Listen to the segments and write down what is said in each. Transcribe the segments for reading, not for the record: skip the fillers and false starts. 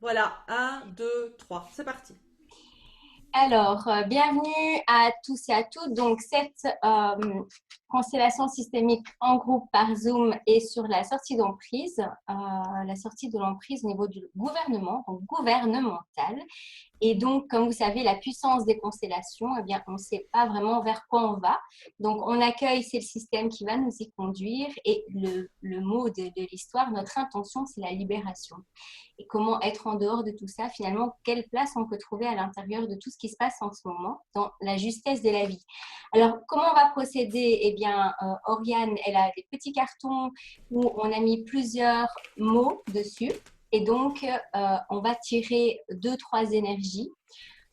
Voilà, un, 2, 3, c'est parti. Alors, bienvenue à tous et à toutes. Donc, cette constellation systémique en groupe par Zoom est sur la sortie d'emprise, la sortie de l'emprise au niveau du gouvernement, donc gouvernemental. Et donc, comme vous savez, la puissance des constellations, eh bien, on ne sait pas vraiment vers quoi on va. Donc, on accueille, c'est le système qui va nous y conduire. Et le mot de l'histoire, notre intention, c'est la libération. Et comment être en dehors de tout ça, finalement, quelle place on peut trouver à l'intérieur de tout ce qui se passe en ce moment, dans la justesse de la vie. Alors, comment on va procéder? Eh bien, Oriane, elle a des petits cartons où on a mis plusieurs mots dessus. Et donc, on va tirer deux, trois énergies.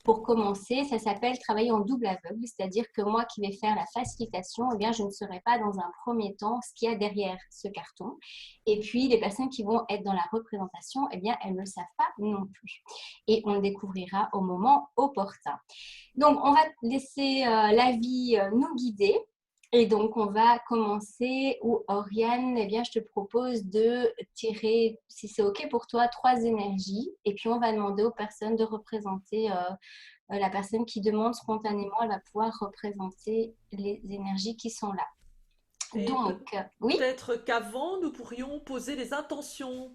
Pour commencer, ça s'appelle travailler en double aveugle, c'est-à-dire que moi qui vais faire la facilitation, eh bien, je ne saurai pas dans un premier temps ce qu'il y a derrière ce carton. Et puis, les personnes qui vont être dans la représentation, eh bien, elles ne le savent pas non plus. Et on le découvrira au moment opportun. Donc, on va laisser la vie nous guider. Et donc, on va commencer où, Oriane, eh bien, je te propose de tirer, si c'est OK pour toi, trois énergies. Et puis, on va demander aux personnes de représenter la personne qui demande spontanément, elle va pouvoir représenter les énergies qui sont là. Et Donc, oui, peut-être qu'avant, nous pourrions poser les intentions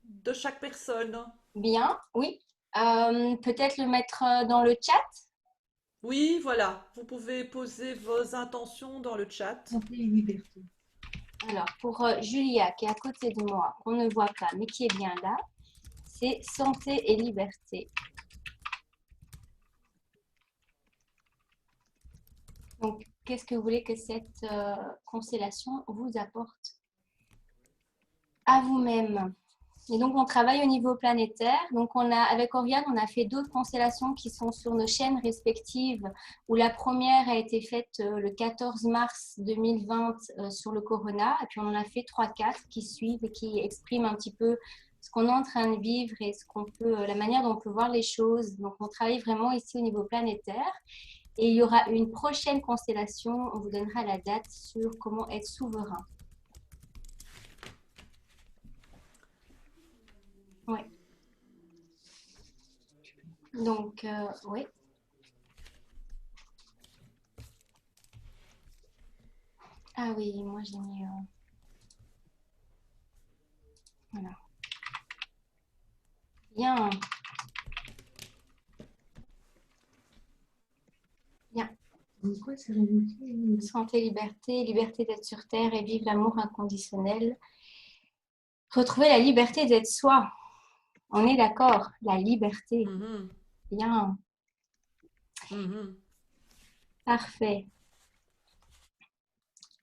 de chaque personne. bien, oui. Peut-être le mettre dans le chat. Oui, voilà, vous pouvez poser vos intentions dans le chat. Alors, pour Julia, qui est à côté de moi, qu'on ne voit pas, mais qui est bien là, c'est santé et liberté. Donc, qu'est-ce que vous voulez que cette constellation vous apporte à vous-même? Et donc, on travaille au niveau planétaire. Donc, avec Oriane, on a fait d'autres constellations qui sont sur nos chaînes respectives, où la première a été faite le 14 mars 2020 sur le Corona. Et puis, on en a fait 3-4 qui suivent et qui expriment un petit peu ce qu'on est en train de vivre et la manière dont on peut voir les choses. Donc, on travaille vraiment ici au niveau planétaire. Et il y aura une prochaine constellation. On vous donnera la date sur comment être souverain. Ouais. Donc, oui. Ah oui, moi j'ai mis. Voilà. Bien, bien. Pourquoi c'est révolution? Santé, liberté, liberté d'être sur Terre et vivre l'amour inconditionnel. Retrouver la liberté d'être soi. On est d'accord, la liberté. Mhm, Bien, mhm. parfait.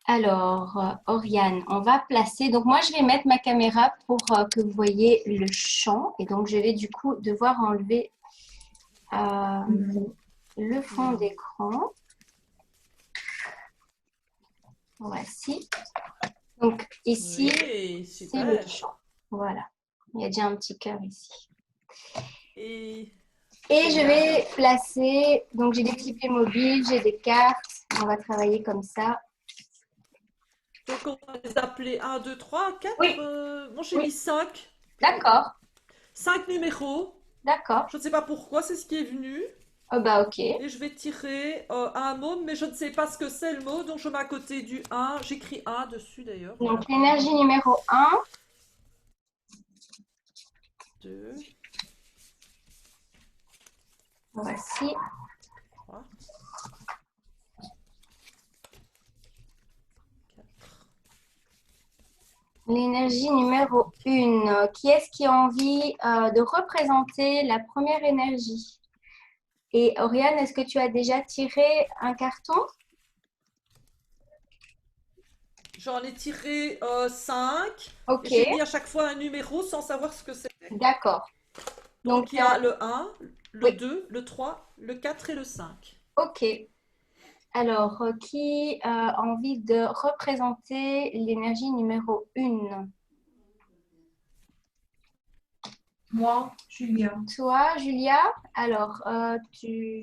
Alors, Oriane, on va placer. Donc, moi, je vais mettre ma caméra pour que vous voyez le champ. Et donc, je vais du coup devoir enlever le fond d'écran. Voici. Donc, ici, Oui, c'est le super. champ. Voilà. Il y a déjà un petit cœur ici. Et Et je génial. vais placer, donc j'ai des petits mobiles, j'ai des cartes, on va travailler comme ça. Donc on va les appeler un, 2, 3, Oui, 4. Moi j'ai oui, mis 5. d'accord, 5 numéros. d'accord. Je ne sais pas pourquoi, c'est ce qui est venu. Oh bah ok. Et je vais tirer un mot, mais je ne sais pas ce que c'est le mot, donc je mets à côté du un. J'écris un dessus d'ailleurs, voilà. Donc l'énergie numéro un. 2, Voici. 3, 4. L'énergie numéro 1. Qui est-ce qui a envie de représenter la première énergie? Et Oriane, est-ce que tu as déjà tiré un carton? J'en ai tiré 5 et Ok, j'ai mis à chaque fois un numéro sans savoir ce que c'était. d'accord. Donc, Donc il y a le un, le oui, 2, le 3, le 4 et le 5. ok. Alors, qui a envie de représenter l'énergie numéro 1? Moi, Julia. Toi, Julia? Alors, tu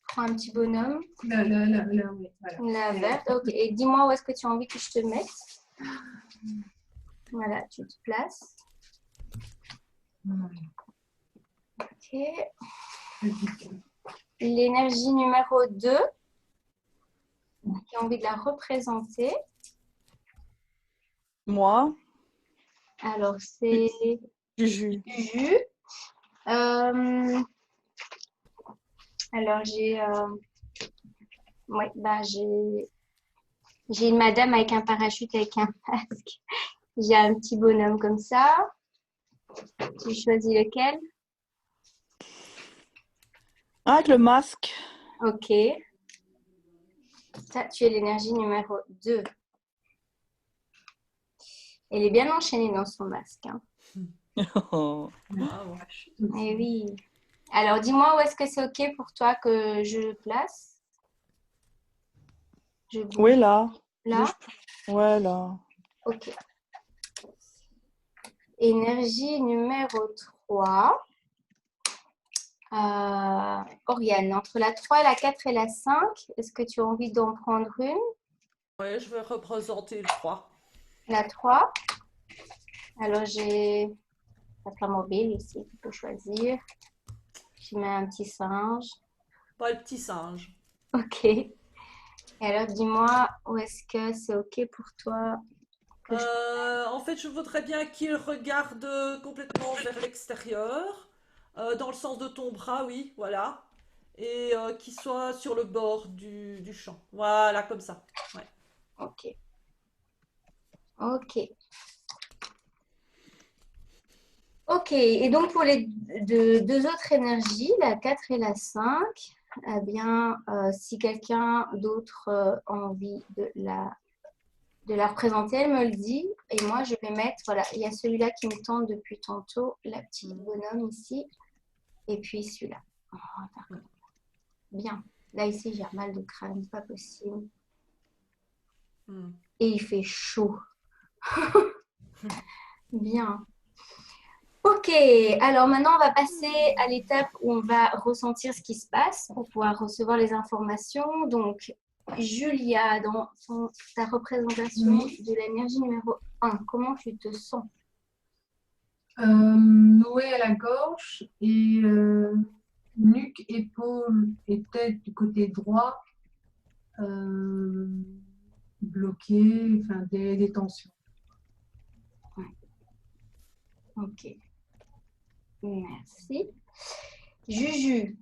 prends un petit bonhomme, Oui, voilà. la verte. Ok, et dis-moi où est-ce que tu as envie que je te mette. Voilà, tu te places. Ok. L'énergie numéro 2, qui a envie de la représenter. Moi, Alors, c'est Juju. Juju. Alors, ouais, bah, j'ai une madame avec un parachute, avec un masque. J'ai un petit bonhomme comme ça. Tu choisis lequel? Ah, avec le masque. Ok. Ça, tu es l'énergie numéro 2. Elle est bien enchaînée dans son masque, hein. Oh. Waouh. Eh oui. Alors, dis-moi où est-ce que c'est ok pour toi que je le place? Je bouge Oui, là. là. Ouais, là. Ok. Énergie numéro 3. Oriane, entre la 3, la 4 et la 5, est-ce que tu as envie d'en prendre une? Ouais, je vais représenter le 3. La 3. Alors, j'ai la Playmobil ici, tu peux choisir. Je mets un petit singe. Pas le petit singe. Ok. Et alors, dis-moi, où est-ce que c'est ok pour toi que je... En fait, je voudrais bien qu'il regarde complètement vers l'extérieur, dans le sens de ton bras, oui, voilà. Et qu'il soit sur le bord du champ. Voilà, comme ça. Ouais. Ok. Ok. Ok. Et donc, pour les deux autres énergies, la 4 et la 5, eh bien, si quelqu'un d'autre a envie de la représenter, elle me le dit. Et moi, je vais mettre, voilà, il y a celui-là qui me tente depuis tantôt, la petite bonhomme ici. Et puis celui-là. Oh, d'accord. Bien. Là, ici, j'ai mal de crâne, pas possible. Hmm. Et il fait chaud. Bien. Ok, alors maintenant, on va passer à l'étape où on va ressentir ce qui se passe pour pouvoir recevoir les informations. Donc, Julia, dans ta représentation de l'énergie numéro 1, comment tu te sens? Noué à la gorge et nuque, épaules et tête du côté droit bloquées, enfin des tensions. Ok, merci. Juju,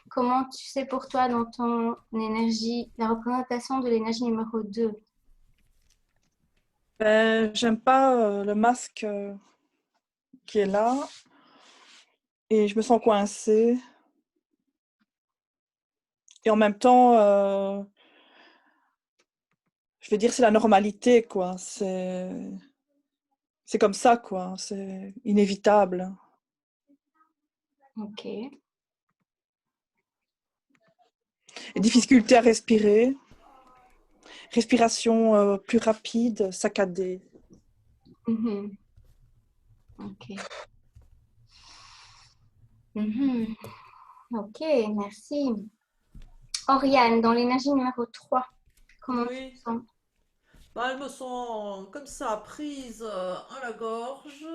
comment tu sais pour toi dans ton énergie, la représentation de l'énergie numéro 2? Ben, j'aime pas le masque qui est là. Et je me sens coincée. Et en même temps, je vais dire, c'est la normalité, quoi. C'est comme ça, quoi. C'est inévitable. Ok, Et difficulté à respirer. Respiration plus rapide, saccadée. mhm, ok. Mhm. Ok, merci. Oriane, dans l'énergie numéro 3, comment tu te Oui. sens? Bah, elle me sent comme ça, prise à la gorge.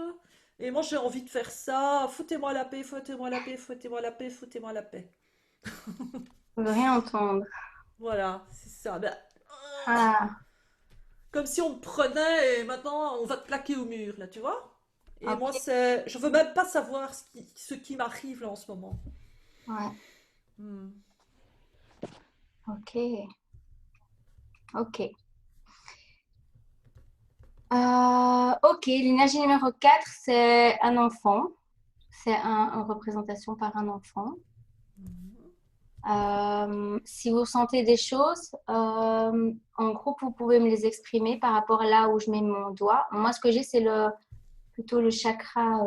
Et moi, j'ai envie de faire ça. Foutez-moi la paix, foutez-moi la paix, foutez-moi la paix, foutez-moi la paix. Je veux rien entendre. Voilà, c'est ça. Ben, Ah, comme si on me prenait et maintenant on va te plaquer au mur, là, tu vois? Et moi, ok, c'est. Je veux même pas savoir ce qui m'arrive là en ce moment. ouais, Hmm. ok, ok. Ok, l'énergie numéro 4, c'est un enfant. C'est une représentation par un enfant. Si vous sentez des choses, en groupe, vous pouvez me les exprimer par rapport à là où je mets mon doigt. Moi, ce que j'ai, c'est plutôt le chakra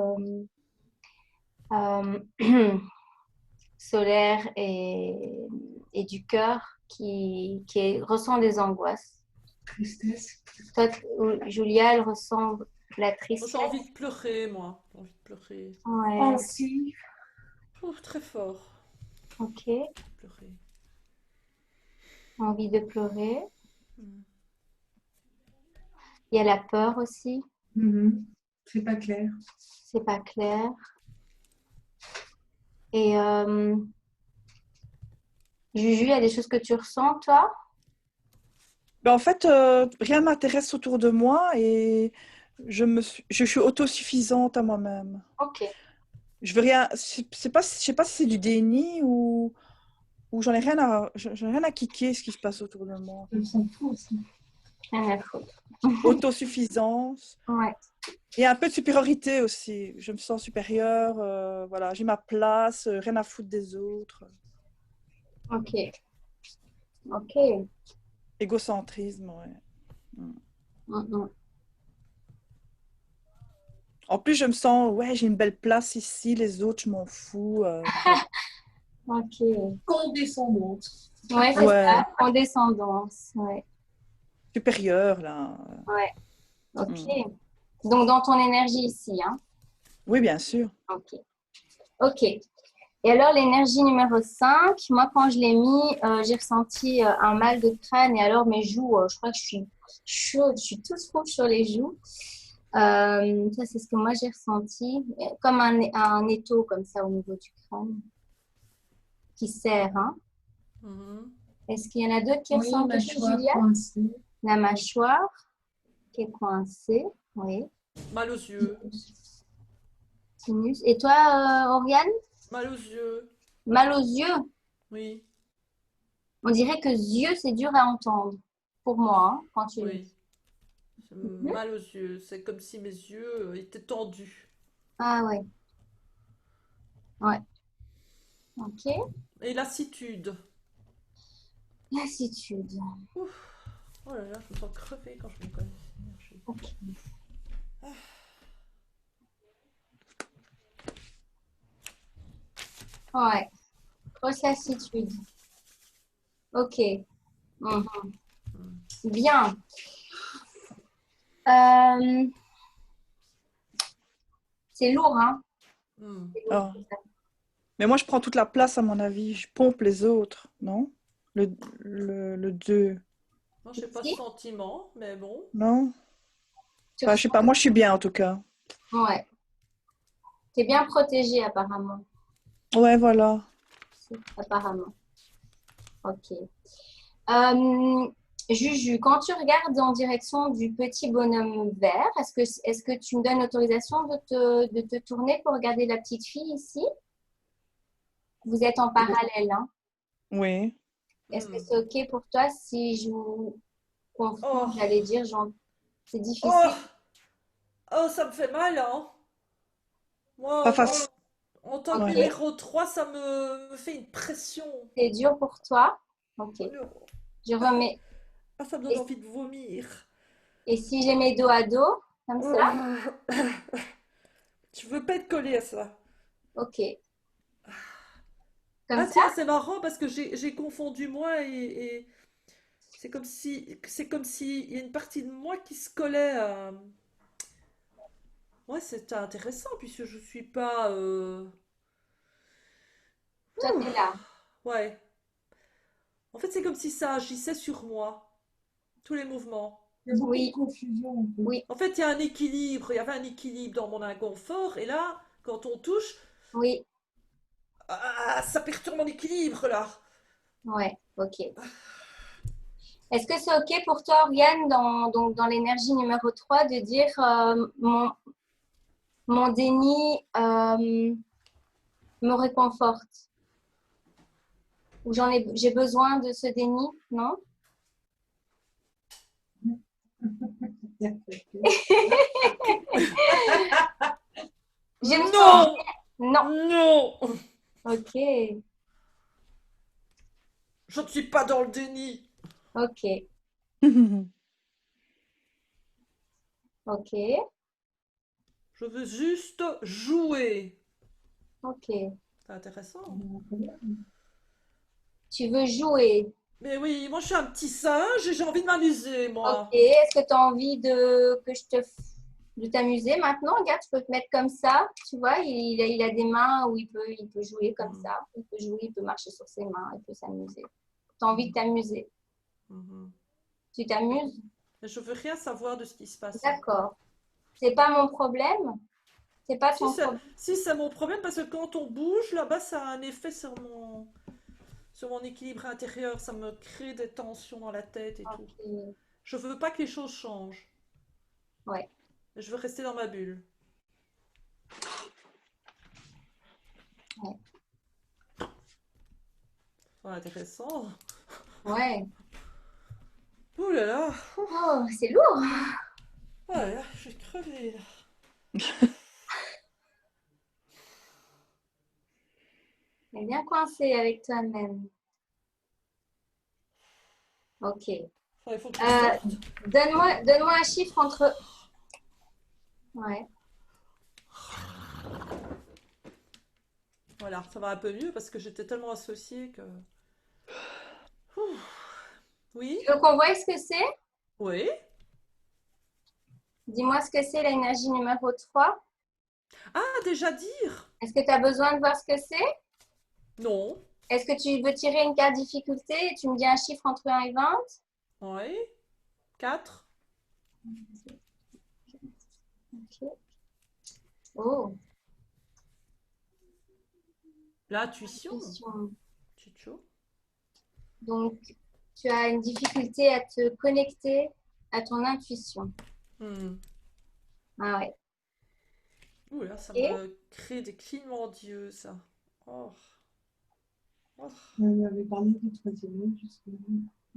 euh, solaire et du cœur ressent des angoisses. Tristesse. Toi, Julia, elle ressent la Moi, j'ai tristesse. envie de pleurer, moi. J'ai envie de pleurer. Ouais, Pensif. Ouf, très fort. ok. Pleurer. Envie de pleurer. Hmm. Il y a la peur aussi. Mhm. C'est pas clair. C'est pas clair. Et Juju, il y a des choses que tu ressens, toi? Ben, en fait, rien ne m'intéresse autour de moi et je suis autosuffisante à moi-même. Ok. Je veux rien, c'est pas, je sais pas si c'est du déni ou j'en ai rien à kicker ce qui se passe autour de moi. Je le sens tout aussi. Rien à foutre. Autosuffisance Ouais. et un peu de supériorité aussi. Je me sens supérieure, voilà, j'ai ma place, rien à foutre des autres. Ok. Ok. Égocentrisme, ouais. Mm. En plus, je me sens, ouais, j'ai une belle place ici, les autres, je m'en fous. Ok. Condescendante. Ouais, c'est Ouais, ça. Condescendance. Ouais. supérieure, là. Ouais. Ok. Mm. Donc, dans ton énergie ici, hein? Oui, bien sûr. Ok. Ok. Et alors, l'énergie numéro 5, moi, quand je l'ai mis, j'ai ressenti un mal de crâne. Et alors, mes joues, je crois que je suis chaude, je suis toute rouge sur les joues. Ça, c'est ce que moi, j'ai ressenti. Comme un étau, comme ça, au niveau du crâne, qui serre. Hein. Mhm. Est-ce qu'il y en a d'autres qui Oui, ressentent quelque chose, mâchoire Julia? coincée. La mâchoire qui est coincée. Oui. Mal aux yeux. Sinus. Et toi, Oriane? Mal aux yeux. Mal aux yeux? Oui, On dirait que yeux, c'est dur à entendre. Pour moi, hein, quand tu le oui. dis. J'ai Mhm. mal aux yeux. C'est comme si mes yeux étaient tendus. Ah ouais. Ouais. Ok. Et lassitude. Lassitude. Ouf. Oh là là, je me sens crevée quand je me connais. Ok. Ouais. Grosse lassitude. Ok. Mhm. Bien. Euh, c'est lourd, hein? Hmm. C'est lourd, Ah. tout ça. Mais moi, je prends toute la place, à mon avis. Je pompe les autres, non? Le 2, Moi, j'ai pas ce Si? sentiment, mais bon. non? Tu Enfin, je sais pas, ressens? moi, je suis bien, en tout cas. Ouais. T'es bien protégé, apparemment. Ouais, voilà. Apparemment. Ok. Euh, Juju, quand tu regardes en direction du petit bonhomme vert, est-ce que tu me donnes l'autorisation de te tourner pour regarder la petite fille ici? Vous êtes en parallèle, hein? Oui. Est-ce que Hmm. c'est OK pour toi si je vous confonds, Oh, j'allais dire, genre, c'est oh, difficile? oh, ça me fait mal, hein. Pas Moi, facile. en tant que OK. Ouais. numéro 3, ça me fait une pression. C'est dur pour toi? OK. Oh non. Je remets. Ah, ça me donne Et, envie de vomir. et si j'ai mes dos à dos, comme ça? Je veux pas être collée à ça. OK. Comme Ah ça? tiens, c'est marrant parce que j'ai confondu moi et c'est comme si il y a une partie de moi qui se collait à... Ouais, c'était intéressant puisque je suis pas... Toi, ouh, t'es là. ouais. En fait, c'est comme si ça agissait sur moi, tous les mouvements. Il y a beaucoup de Oui, confusion en fait. oui, En fait, il y a un équilibre, il y avait un équilibre dans mon inconfort et là, quand on touche, oui. ça perturbe mon équilibre là. Ouais, OK. Est-ce que c'est OK pour toi, Oriane, donc dans l'énergie numéro 3, de dire mon déni me réconforte? Ou j'ai besoin de ce déni? Non? Je me sens Non! bien. Non. Non! OK. Je ne suis pas dans le déni. OK. OK. Je veux juste jouer. OK. C'est intéressant. Tu veux jouer. Mais oui, moi je suis un petit singe et j'ai envie de m'amuser, OK. moi. Est-ce que tu as envie de t'amuser maintenant? Regarde, tu peux te mettre comme ça. Tu vois, il a des mains où il peut jouer comme Mhm, ça. Il peut jouer, il peut marcher sur ses mains, il peut s'amuser. Tu as envie de t'amuser. mhm. Tu t'amuses? Mais je veux rien savoir de ce qui se passe. D'accord. C'est pas mon problème? C'est pas ton problème? Si c'est mon problème, parce que quand on bouge, là-bas, ça a un effet sur mon équilibre intérieur. Ça me crée des tensions dans la tête et tout. Ok. Je veux pas que les choses changent. Ouais. Je veux rester dans ma bulle. Ouais. Intéressant. Ouais. Ouh là là. Oh, c'est lourd. Ouais, là, je vais crever. Là. Elle est bien coincée avec toi-même. Ok. Enfin, il faut que je sorte. Donne-moi un chiffre entre... Ouais. Voilà, ça va un peu mieux parce que j'étais tellement associée que... Ouh. Oui? Tu veux qu'on voie ce que c'est? Oui? Dis-moi ce que c'est l'énergie numéro 3. Ah, déjà dire? Est-ce que tu as besoin de voir ce que c'est? Non. Est-ce que tu veux tirer une carte difficulté et tu me dis un chiffre entre 1 et 20? Oui? 4? Ok. Oh, L'intuition? intuition. Chicho? Donc, tu as une difficulté à te connecter à ton intuition. Hmm. Ah ouais. Ouh là, ça Et me crée des clignements d'yeux, ça. Oh. Oh. On avait parlé du troisième œil, justement.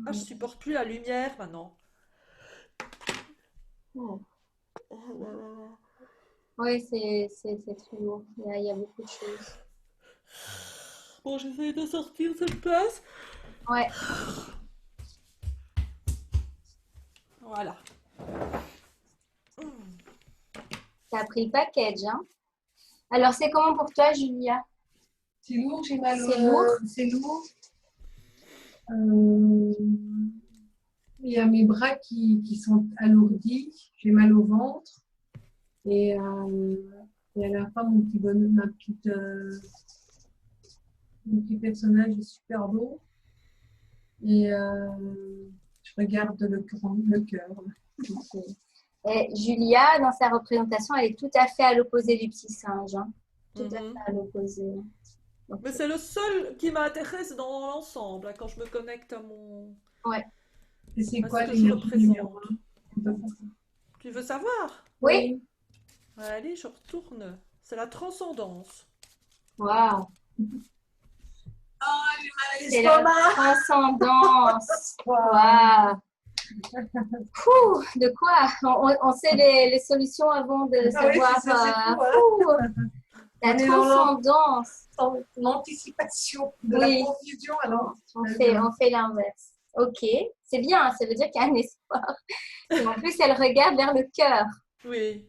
Ah, je supporte plus la lumière maintenant. oh. Oh là là. Oui, c'est très lourd. Il y a beaucoup de choses. Bon, j'essaie de sortir cette place. Ouais. Voilà. Tu as pris le package, hein? Alors, c'est comment pour toi, Julia? C'est lourd, j'ai mal C'est lourd? C'est lourd. Il y a mes bras qui sont alourdis, j'ai mal au ventre. Et à la fin, mon petit personnage est super beau. Et je regarde le cœur. Ok. Et Julia, dans sa représentation, elle est tout à fait à l'opposé du petit singe, hein. Tout à fait à l'opposé. Ok. Mais c'est le seul qui m'intéresse dans l'ensemble, hein, quand je me connecte à mon... Ouais. Et c'est à quoi ce que je l'énergie numéro représente. 1? Tu veux savoir? Oui. Allez, je retourne. C'est la transcendance. Waouh. Oh, j'ai mal à C'est la l'estomac. transcendance. Waouh. Ouh, de quoi? On sait les solutions avant de Ah oui, savoir. c'est ça, c'est fou, hein. Ouh, la On est dans transcendance. l'anticipation de Oui. la confusion. Alors, On fait l'inverse. Ok, c'est bien, ça veut dire qu'il y a un espoir. Et en plus, elle regarde vers le cœur. Oui.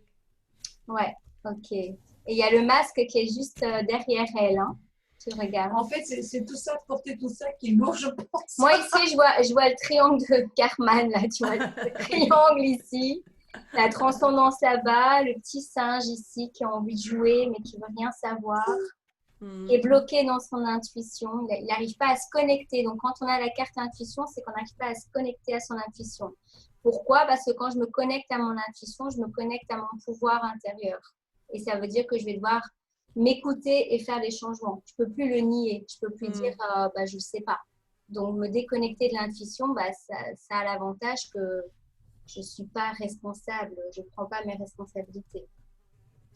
Ouais, ok. Et il y a le masque qui est juste derrière elle, hein. Tu regardes. en fait, c'est tout ça, porter tout ça qui est lourd, je pense. Moi, ici, je vois le triangle de Karman, là, tu vois, le triangle ici, la transcendance là-bas, le petit singe ici qui a envie de jouer mais qui veut rien savoir, qui est bloqué dans son intuition, il n'arrive pas à se connecter. Donc, quand on a la carte intuition, c'est qu'on n'arrive pas à se connecter à son intuition. Pourquoi? Parce que quand je me connecte à mon intuition, je me connecte à mon pouvoir intérieur. Et ça veut dire que je vais devoir m'écouter et faire des changements. Je ne peux plus le nier, je ne peux plus dire je ne sais pas. Donc, me déconnecter de l'intuition, ça a l'avantage que je ne suis pas responsable, je ne prends pas mes responsabilités.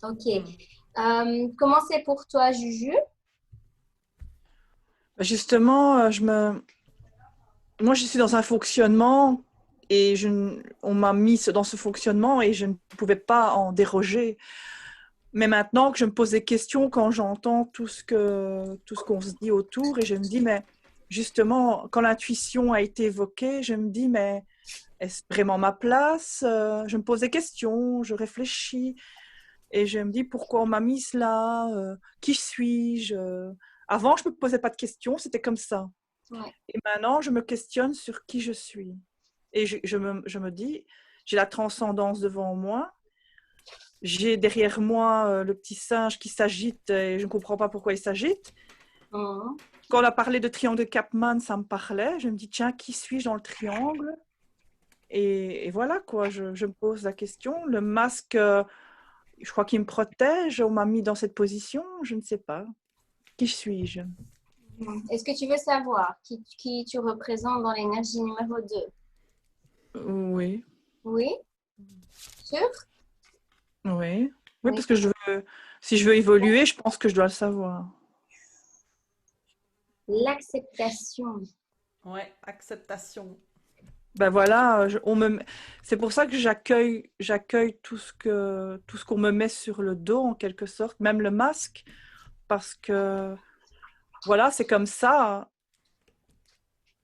Ok. Comment c'est pour toi, Juju? Justement, moi, je suis dans un fonctionnement et on m'a mis dans ce fonctionnement et je ne pouvais pas en déroger. Mais maintenant que je me pose des questions quand j'entends tout ce qu'on se dit autour, et je me dis, mais justement, quand l'intuition a été évoquée, je me dis, mais est-ce vraiment ma place? Je me pose des questions, je réfléchis et je me dis, pourquoi on m'a mise là? Qui suis-je? Avant, je ne me posais pas de questions, c'était comme ça. Ouais. Et maintenant, je me questionne sur qui je suis. Et je me dis, j'ai la transcendance devant moi. J'ai derrière moi le petit singe qui s'agite et je ne comprends pas pourquoi il s'agite. Quand on a parlé de triangle de Karpman, ça me parlait. Je me dis, tiens, qui suis-je dans le triangle? Et voilà quoi, je me pose la question. Le masque, je crois qu'il me protège. On m'a mis dans cette position. Je ne sais pas. Qui suis-je? Est-ce que tu veux savoir qui tu représentes dans l'énergie numéro 2? Oui, Oui? Sûr? oui. Oui, Oui. parce que si je veux évoluer, je pense que je dois le savoir. L'acceptation. Ouais, acceptation. Ben voilà, c'est pour ça que j'accueille tout ce qu'on me met sur le dos en quelque sorte, même le masque, parce que voilà, c'est comme ça.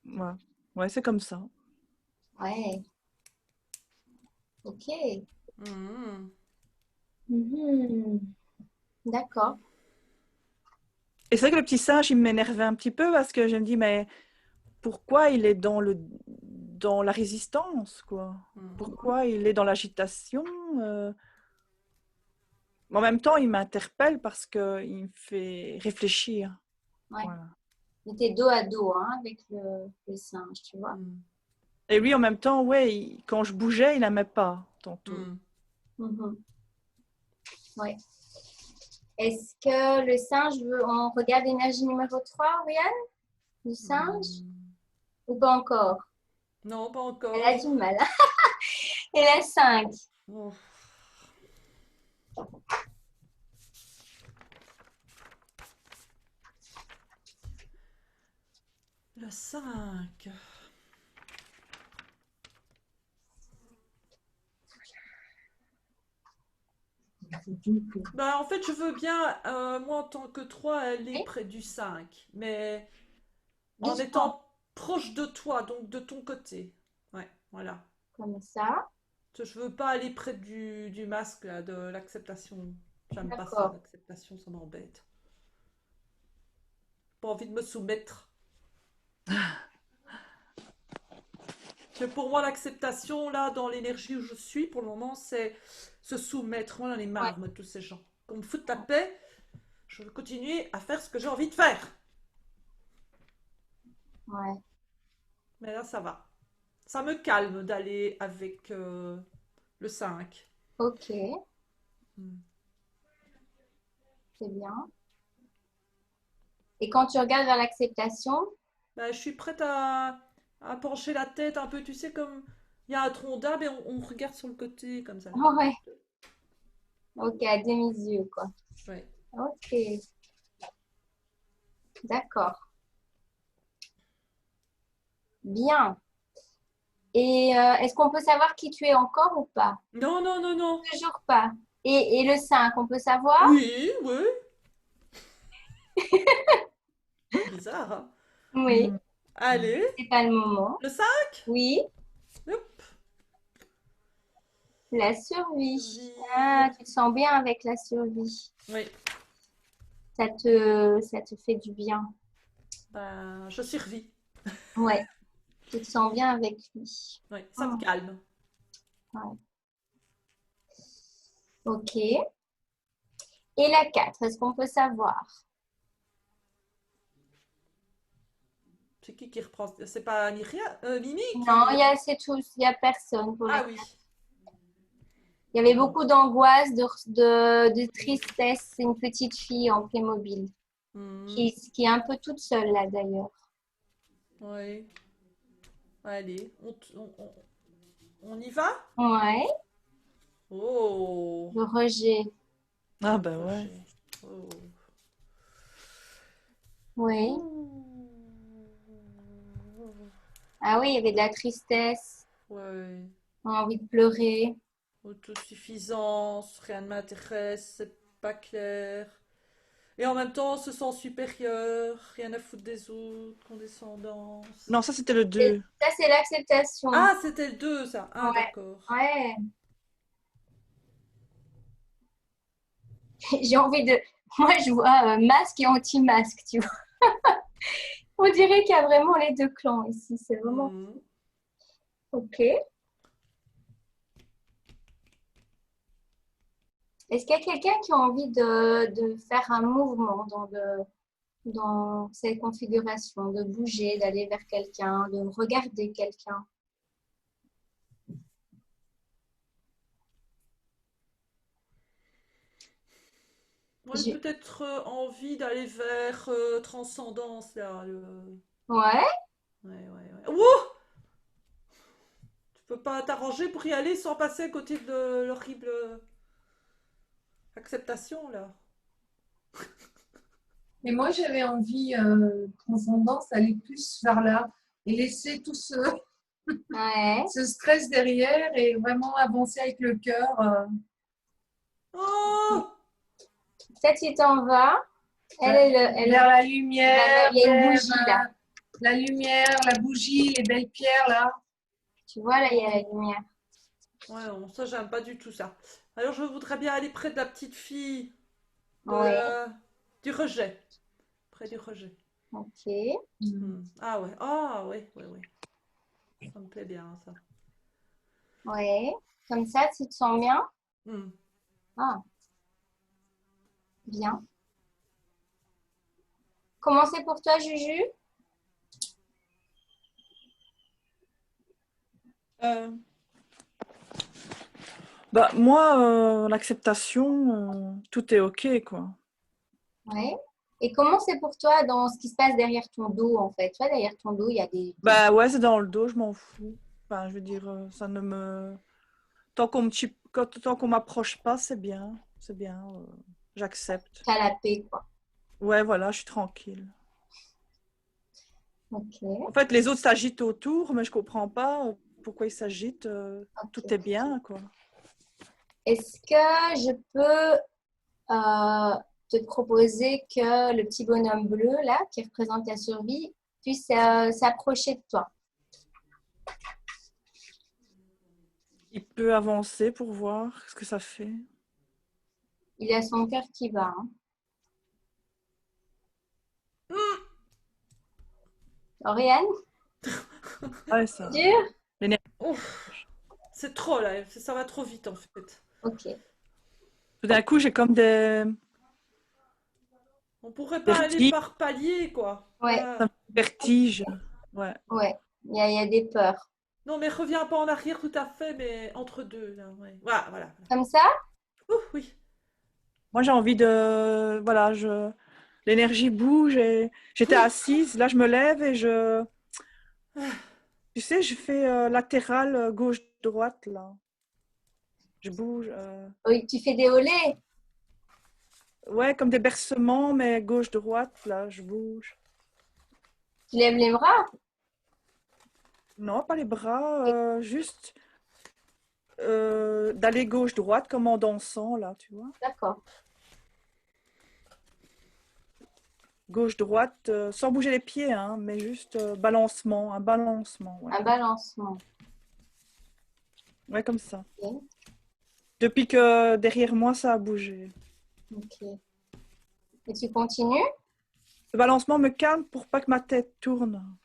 Ouais, ouais, c'est comme ça. Ouais. Ok. Mhm. Mhm. D'accord. Et c'est vrai que le petit singe, il m'énervait un petit peu parce que je me dis, mais pourquoi il est dans la résistance, quoi? Mhm. Pourquoi il est dans l'agitation? Mais en même temps, il m'interpelle parce qu'il me fait réfléchir. Ouais. Voilà. Il était dos à dos hein, avec le singe, tu vois. Mhm. Et lui, en même temps, ouais, quand je bougeais, il n'aimait pas tantôt. Mhm. Mhm. Ouais. Est-ce que le singe on regarde l'énergie numéro 3, Oriane? Du singe? Ou pas encore? Non, pas Elle a encore. du mal. Et la 5? Oh. Le 5. Bah, en fait, je veux bien, moi en tant que 3 aller Oui, près du 5, mais en doucement, étant proche de toi, donc de ton côté. Ouais, voilà. comme ça. Je veux pas aller près du masque, là, de l'acceptation. J'aime pas ça, D'accord. l'acceptation, ça m'embête. Pas envie de me soumettre. Mais pour moi, l'acceptation, là, dans l'énergie où je suis, pour le moment, c'est se soumettre. Moi, j'en ai Ouais, marre, moi, de tous ces gens. Qu'on me foute la paix, je veux continuer à faire ce que j'ai envie de faire. ouais. Mais là, ça va. Ça me calme d'aller avec le 5. Ok, Hmm. c'est bien. Et quand tu regardes vers l'acceptation, Bah, je suis prête à pencher la tête un peu, tu sais, comme il y a un tronc d'arbre et on regarde sur le côté, comme ça. ouais, ok, à demi-yeux, quoi. Ouais. Ok, d'accord. Bien. Et est-ce qu'on peut savoir qui tu es encore ou pas? Non, non, non, non. Toujours pas. Et le 5, on peut savoir? Oui, oui. Bizarre, hein. Oui, Hmm. Allez, c'est pas le moment. le 5. Oui, Hop. la survie. Survie. Ah, tu te sens bien avec la survie. Oui. Ça te fait du bien. Bah, je survis. Ouais, tu te sens bien avec lui. Oui, ça me Hmm, calme. ouais. Ok. Et la 4, est-ce qu'on peut savoir? C'est qui reprend? C'est pas Mimi Non, qui. c'est tout, il n'y a personne pour la Ah 4. oui. Il y avait beaucoup d'angoisse, de tristesse. C'est une petite fille en Playmobil Hmm. qui est un peu toute seule là d'ailleurs. Oui. Allez, on y va? Ouais, Oh. le rejet. Ah ben ouais. Rocher. Oh. Oui. Ah oui, il y avait de la tristesse, Ouais. envie de pleurer. Autosuffisance, rien ne m'intéresse, c'est pas clair. Et en même temps, on se sent supérieur, rien à foutre des autres, condescendance. Non, ça c'était le Et 2. ça, c'est l'acceptation. Ah, c'était le 2, ça. Ah, Ouais, d'accord. ouais. J'ai envie de. Moi, je vois masque et anti-masque, tu vois. On dirait qu'il y a vraiment les deux clans ici. C'est vraiment. Mhm. Ok. Est-ce qu'il y a quelqu'un qui a envie de faire un mouvement dans cette configuration, de bouger, d'aller vers quelqu'un, de regarder quelqu'un? Moi, j'ai Je- peut-être envie d'aller vers Transcendance, là. Ouais, Ouais, ouais, ouais. Ouh! Tu peux pas t'arranger pour y aller sans passer à côté de l'horrible acceptation, là. Mais moi, j'avais envie, transcendance, aller plus vers là et laisser tout ouais. ce stress derrière et vraiment avancer avec le cœur. Oh! Ça, tu t'en vas. Vers la lumière, Il y a une vers bougie là. la lumière, la bougie, les belles pierres là. Tu vois, là, il y a la lumière. Ouais, non, ça, j'aime pas du tout ça. Alors, je voudrais bien aller près de la petite fille de Ouais, du rejet. Près du rejet. ok. Ah ouais, ah ouais, ouais, ouais. Ça me plaît bien, ça. Ouais. Comme ça, tu te sens bien? Hmm. Ah, bien. Comment c'est pour toi, Juju? Euh, Bah, moi, l'acceptation, tout est OK, quoi. Ouais. Et comment c'est pour toi dans ce qui se passe derrière ton dos, en fait? Tu vois, derrière ton dos, il y a des... Bah ouais, c'est dans le dos, je m'en fous. Enfin, je veux dire, ça ne me... Tant qu'on m'approche pas, c'est bien. C'est bien. J'accepte. canapés, quoi. Ouais, voilà, je suis tranquille. Ok. En fait, les autres s'agitent autour, mais je comprends pas pourquoi ils s'agitent. Tout est Ok. bien, quoi. Est-ce que je peux te proposer que le petit bonhomme bleu, là, qui représente ta survie, puisse s'approcher de toi? Il peut avancer pour voir ce que ça fait. Il a son cœur qui bat. Hein. Oriane, Ouais, ça. dur? L'énergie. Ouf, c'est trop là, ça va trop vite en fait. Ok. Tout d'un coup, j'ai comme On pourrait pas aller vertiges. par palier, quoi. Ouais, Ça me Ah. fait vertige. Ouais. ouais. Il y a des peurs. Non, mais reviens pas en arrière tout à fait, mais entre deux, là, ouais. Voilà, voilà. Comme ça? Ouh, oui. Moi, j'ai envie de... Voilà, l'énergie bouge et j'étais assise. Là, je me lève et je... Tu sais, je fais latéral gauche-droite, là. Je bouge. Oui, tu fais des olés. Ouais, comme des bercements, mais gauche-droite, là, je bouge. Tu lèves les bras. Non, pas les bras, juste d'aller gauche-droite comme en dansant, là, tu vois. D'accord. Gauche-droite, sans bouger les pieds, hein, mais juste balancement, un balancement, ouais. Un balancement. Ouais, comme ça. Ok. Depuis que derrière moi, ça a bougé. Ok. Et tu continues? Le balancement me calme pour pas que ma tête tourne.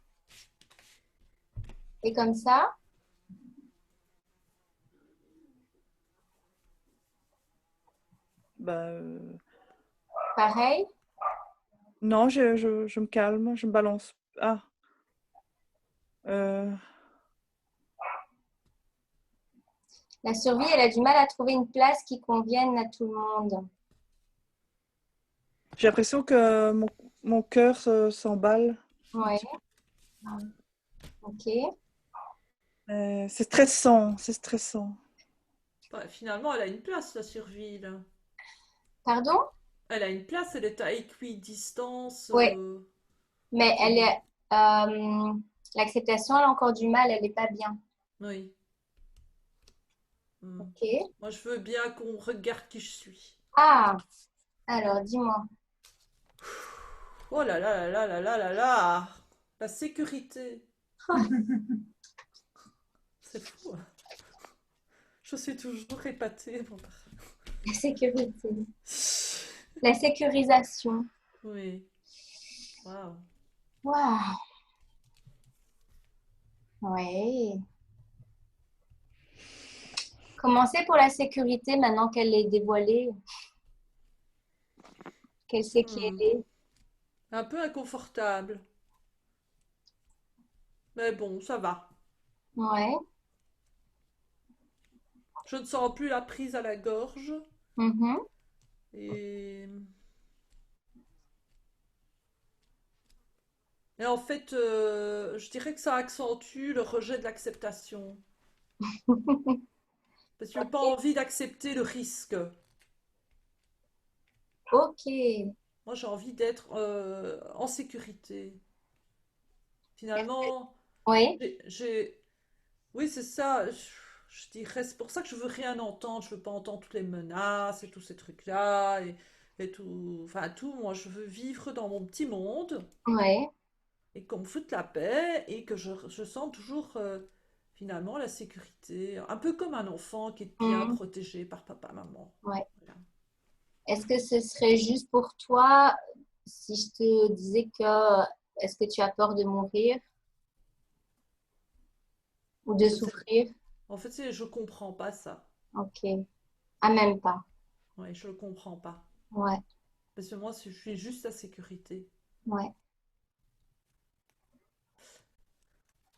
Et comme ça? Bah, Pareil? non, je me calme, je me balance. Ah, euh, La survie, elle a du mal à trouver une place qui convienne à tout le monde. j'ai l'impression que mon cœur s'emballe un Ouais. petit peu. Ok. C'est stressant, c'est stressant. Ouais, finalement, elle a une place, la survie, là. Pardon? Elle a une place, elle est à équidistance. Oui. Mais C'est bien. l'acceptation, elle a encore du mal, elle n'est pas bien. Oui. Hmm. Ok. Moi, je veux bien qu'on regarde qui je suis. Ah, alors dis-moi. Oh là là là là là là là là! La sécurité. C'est fou, hein. Je suis toujours épatée. La sécurité. La sécurisation. Oui. Waouh. Waouh. Ouais. Comment c'est pour la sécurité maintenant qu'elle est dévoilée, qu'elle sait qui Hmm. elle est? Un peu inconfortable. Mais bon, ça va. Ouais. Je ne sens plus la prise à la gorge. Mhm. Et, et en fait, je dirais que ça accentue le rejet de l'acceptation. Parce que je n'ai pas Ok. envie d'accepter le risque. Ok. Moi, j'ai envie d'être en sécurité. Finalement, Oui. j'ai... Oui, c'est ça. Je dirais, c'est pour ça que je veux rien entendre. Je veux pas entendre toutes les menaces et tous ces trucs-là et tout. Enfin, tout. Moi, je veux vivre dans mon petit monde Oui. et qu'on me foute la paix et que je sente toujours finalement la sécurité. Un peu comme un enfant qui est bien Hmm. protégé par papa, maman. Ouais. Voilà. Est-ce que ce serait juste pour toi si je te disais que est-ce que tu as peur de mourir ou En de fait, souffrir? je comprends pas ça. Ok. Ah, même pas. Ouais, je le comprends pas. Ouais. Parce que moi, je suis juste la sécurité. Ouais.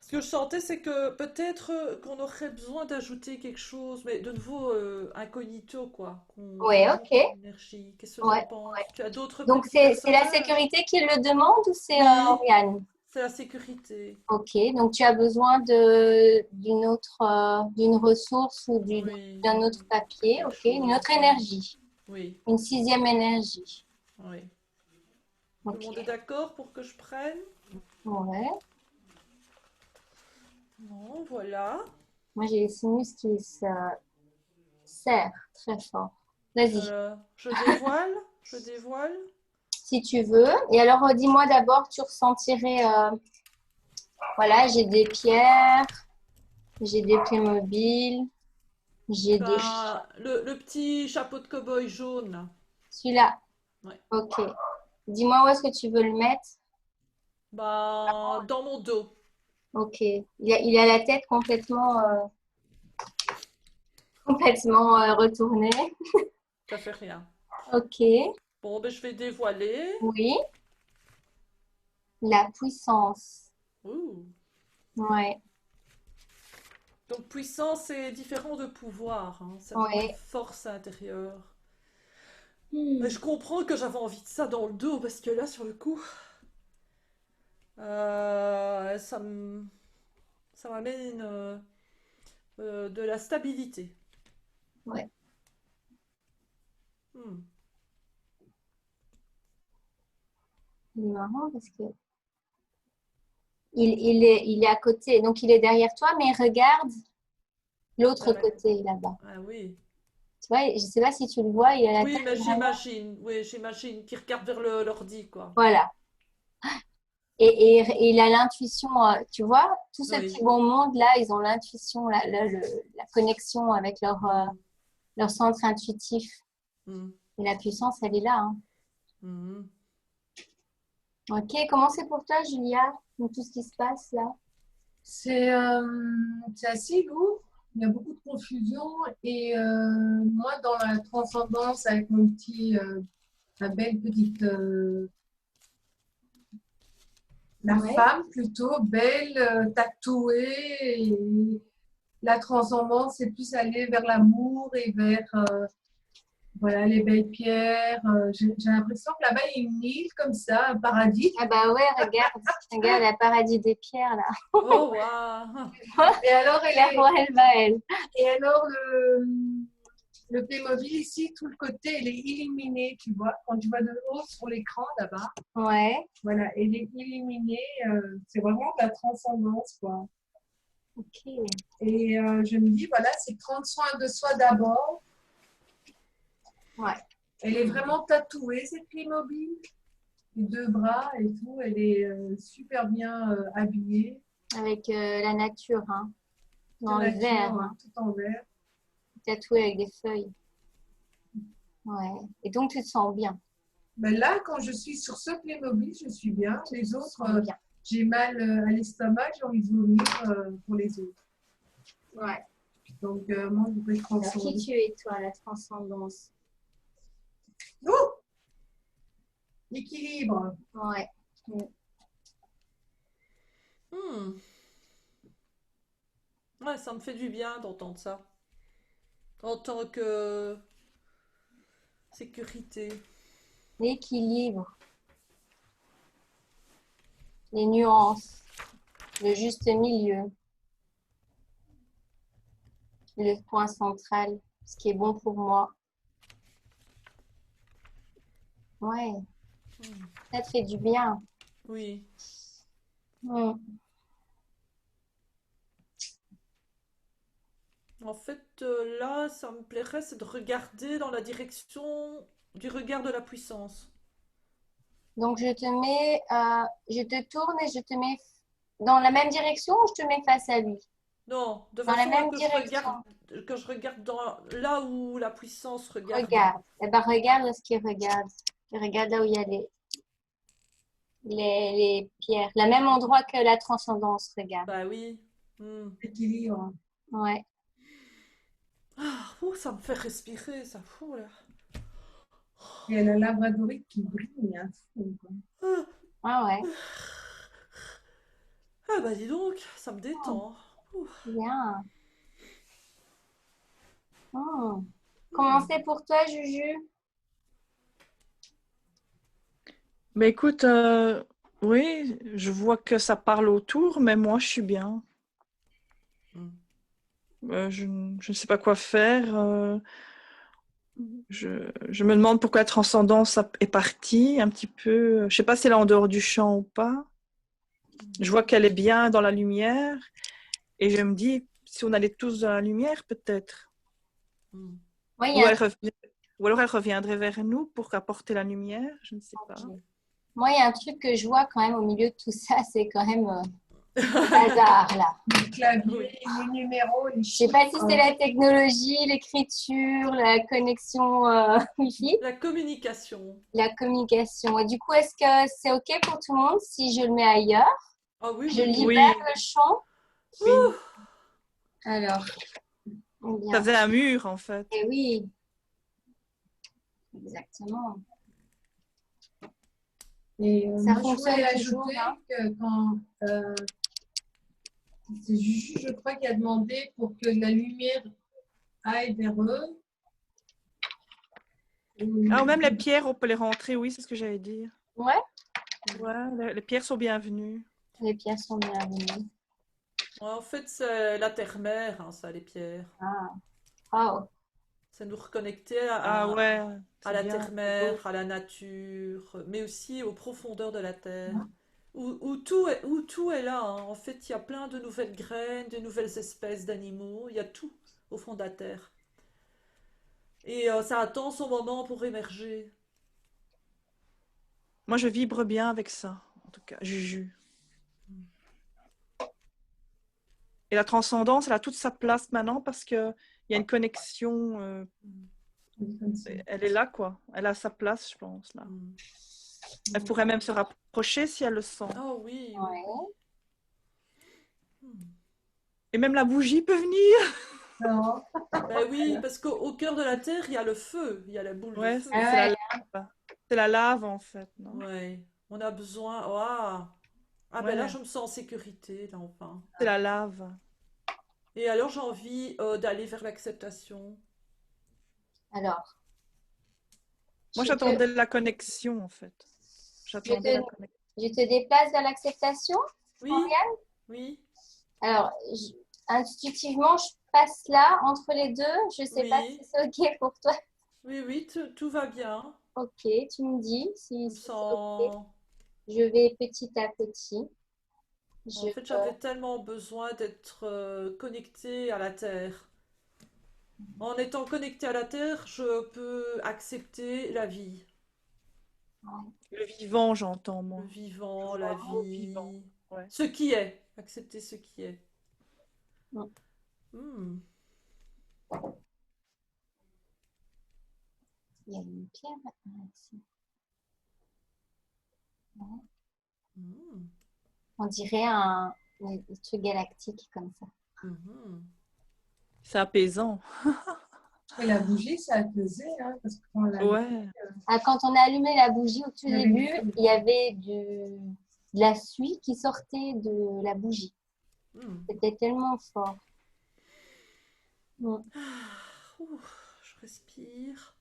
Ce que je sentais, c'est que peut-être qu'on aurait besoin d'ajouter quelque chose, mais de nouveau incognito, quoi. Qu'on Ouais, remonte ok. l'énergie. Qu'est-ce que tu en Ouais. penses? Tu as d'autres Donc, petits c'est la personnages? sécurité qui le demande ou c'est Oui, Oriane? c'est la sécurité. Ok. Donc, tu as besoin d'une autre, d'une ressource ou Oui, d'un autre papier. quelque Ok. Une autre chose, oui. énergie. Oui, Une sixième énergie. oui. Tout le Ok. monde est d'accord pour que je prenne? Ouais. Non, voilà. Moi, j'ai les sinus qui se serrent très fort. Vas-y, Alors, je dévoile? Je dévoile? si tu veux. Et alors, dis-moi d'abord, tu ressentirais, voilà, j'ai des pierres, j'ai des Playmobil, j'ai des... Enfin, le petit chapeau de cow-boy jaune. Celui-là, Ouais. ok. Dis-moi où est-ce que tu veux le mettre. Bah, dans mon dos. Ok. Il a la tête complètement, complètement retournée. Ça fait rien. Ok. Bon, ben, je vais dévoiler. Oui. La puissance. Ouh. Ouais. Donc, puissance est différent de pouvoir, hein. C'est vraiment une Ouais. force intérieure. Mais Hmm. je comprends que j'avais envie de ça dans le dos parce que là, sur le coup, euh, ça me- ça m'amène de la stabilité. Ouais. Hmm. C'est marrant parce que il est à côté. Donc, il est derrière toi, mais regarde l'autre Vers la- côté là-bas. Ah oui. Tu vois, je ne sais pas si tu le vois, il a la Oui, tête mais vraiment. j'imagine. Oui, j'imagine qu'il regarde vers l'ordi, quoi. Voilà. Et il a l'intuition, tu vois, tout ce petit Oui. bon monde-là, ils ont l'intuition, la connexion avec Hmm. leur centre intuitif. Hmm. Et la puissance, elle est là, hein. Hmm. Ok, comment c'est pour toi, Julia, donc, tout ce qui se passe là? C'est c'est assez lourd, il y a beaucoup de confusion et moi dans la transcendance avec mon petit, ma belle petite, la Ouais. femme plutôt belle, tatouée, et la transcendance c'est plus aller vers l'amour et vers voilà, les belles pierres. J'ai l'impression que là-bas il y a une île comme ça, un paradis. Ah bah ouais, regarde, regarde la paradis des pierres là. Oh, waouh! Et alors, La voix, elle va, elle. et alors le Playmobil ici, tout le côté, il est illuminé, tu vois. Quand tu vois de haut sur l'écran là-bas, Ouais, voilà, il est illuminé. C'est vraiment de la transcendance, quoi. ok. Et je me dis, voilà, c'est prendre soin de soi d'abord. Ouais. Elle est vraiment tatouée, cette Playmobil. Les deux bras et tout. Elle est super bien habillée. Avec la nature, hein. La Dans le nature, vert, hein. tout en vert. Tatoué avec des feuilles. Ouais. Et donc, tu te sens bien. Ben là, quand je suis sur ce Playmobil, je suis bien. Tu Les te autres, sens bien. j'ai mal à l'estomac, j'ai envie de vomir pour les autres. Ouais. Donc, moi, je voudrais Alors, qui transcender. tu es, toi, la transcendance? Oh, l'équilibre. Ouais. Mm. Hmm. Ouais, ça me fait du bien d'entendre ça. En tant que sécurité. l'équilibre, les nuances, le juste milieu, le point central, ce qui est bon pour moi. Ouais, Hmm. ça te fait du bien. Oui. Hmm. En fait, là, ça me plairait, c'est de regarder dans la direction du regard de la puissance. Donc, je te tourne et je te mets dans la même direction ou je te mets face à lui? Non, de Dans la façon à même direction. que je regarde dans là où la puissance regarde. Regarde. Eh ben, regarde ce qu'il regarde. Il regarde là où il y a les pierres. Le même endroit que la transcendance regarde. Bah oui. Hmm. Équilibre. Ouais. Ah, ouh, ça me fait respirer, ça fout là. Il y a la labradorite qui brille à fond, quoi. Ah, Ah ouais. ah, bah dis donc, ça me Hmm. détend. Ouh. Bien. Hmm. Comment Hmm. c'est pour toi, Juju? Mais écoute, oui, je vois que ça parle autour, mais moi, je suis bien. Hmm. Je ne sais pas quoi faire. Je me demande pourquoi la transcendance est partie un petit peu. Je sais pas si elle est en dehors du champ ou pas. Je vois qu'elle est bien dans la lumière et je me dis si on allait tous dans la lumière peut-être. Hmm. Oui, il y Ou, a un ou alors elle reviendrait vers nous pour apporter la lumière, je ne sais pas. truc. Moi, il y a un truc que je vois quand même au milieu de tout ça, c'est quand même le bazar là. Le clavier, Oui. les numéros, les Je sais chiffres. pas si c'est la technologie, l'écriture, la connexion Wi-Fi, La communication. la communication. Et du coup, est-ce que c'est OK pour tout le monde si je le mets ailleurs? Ah oui, Je oui, oui. libère Oui, le champ? oui. Alors, eh Ça bien, faisait un mur en fait. eh oui, exactement. Et Ça moi, je fonctionne voulais toujours, ajouter hein? que quand c'est Juju, je crois, qui a demandé pour que la lumière aille vers eux. Ah, même les pierres, on peut les rentrer, oui, c'est ce que j'allais dire. Ouais, Ouais, les pierres sont bienvenues. les pièces sont bienvenues. Ouais, en fait, c'est la terre-mère, hein, ça, les pierres. Ah, wow. C'est nous reconnecter Ah ouais, à c'est la bien, c'est beau. terre-mère, à la nature, mais aussi aux profondeurs de la terre. Ouais. Où tout est là, hein. En fait, il y a plein de nouvelles graines, de nouvelles espèces d'animaux. Il y a tout au fond de la terre. Et ça attend son moment pour émerger. Moi, je vibre bien avec ça, en tout cas, Juju. Et la transcendance, elle a toute sa place maintenant parce qu'il y a une connexion, Comme ça. elle est là, quoi. Elle a sa place, je pense, là. Hmm. Elle pourrait même se rapprocher si elle le sent. Ah oui, oui, oui. Ouais. Hmm. Et même la bougie peut venir. Non. Ben oui, parce qu'au cœur de la terre, il y a le feu, il y a la boule de Ouais, feu. Ah c'est la ouais. lave. C'est la lave, en fait, non? Ouais, on a besoin. Ouah. Ah ben là, Ouais, je me sens en sécurité, là, enfin. c'est la lave. Et alors, j'ai envie d'aller vers l'acceptation. Alors, Moi, je te, j'attendais la connexion, en fait. je J'attendais la te, connexion. je te déplace vers l'acceptation. Oui, oui, Alors, intuitivement, je passe là entre les deux. Je ne sais pas si oui, c'est OK pour toi. oui, oui, tout va bien. OK, tu me dis Je si, me si c'est OK. sens. Je vais petit à petit. Je, En fait, j'avais tellement besoin d'être connectée à la terre. En étant connectée à la terre, je peux accepter la vie, Le vivant, j'entends, le moi. Je vivant, vois la le mot vivant. vie, Ouais. ce qui est, accepter ce qui est. Mm. Hmm, Il y a une pierre ici. hmm, On dirait un truc galactique comme ça. mhm. C'est apaisant. Et la bougie, ça faisait, hein, parce que quand on l'a Ouais. Ah, quand on a allumé la bougie au tout il y avait début, du feu. il y avait de la suie qui sortait de la bougie. Hmm. C'était tellement fort. Mm. Ouh, je respire.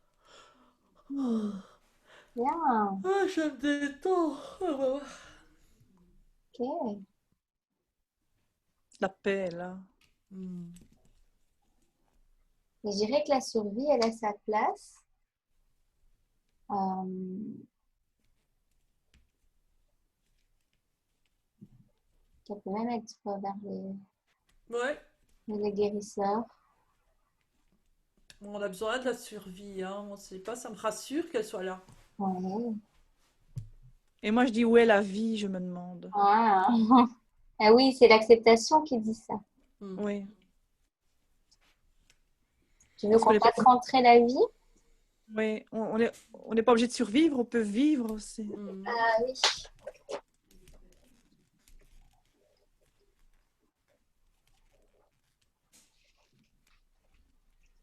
Bien. Ah, je me détends. Ok. La paix, là. Hmm. Et je dirais que la survie, elle a sa place. Euh, Ça peut même être vers Ouais, les guérisseurs. on a besoin de la survie, hein. On sait pas, ça me rassure qu'elle soit là. Ouais. Et moi, je dis, où est la vie, je me demande. Ah. Ah oui, c'est l'acceptation qui dit ça. Hmm. Oui, Tu veux parce qu'on qu'on n'est pas, fasse rentrer la vie? oui, on n'est pas obligé de survivre, on peut vivre aussi. Hmm. Ah oui.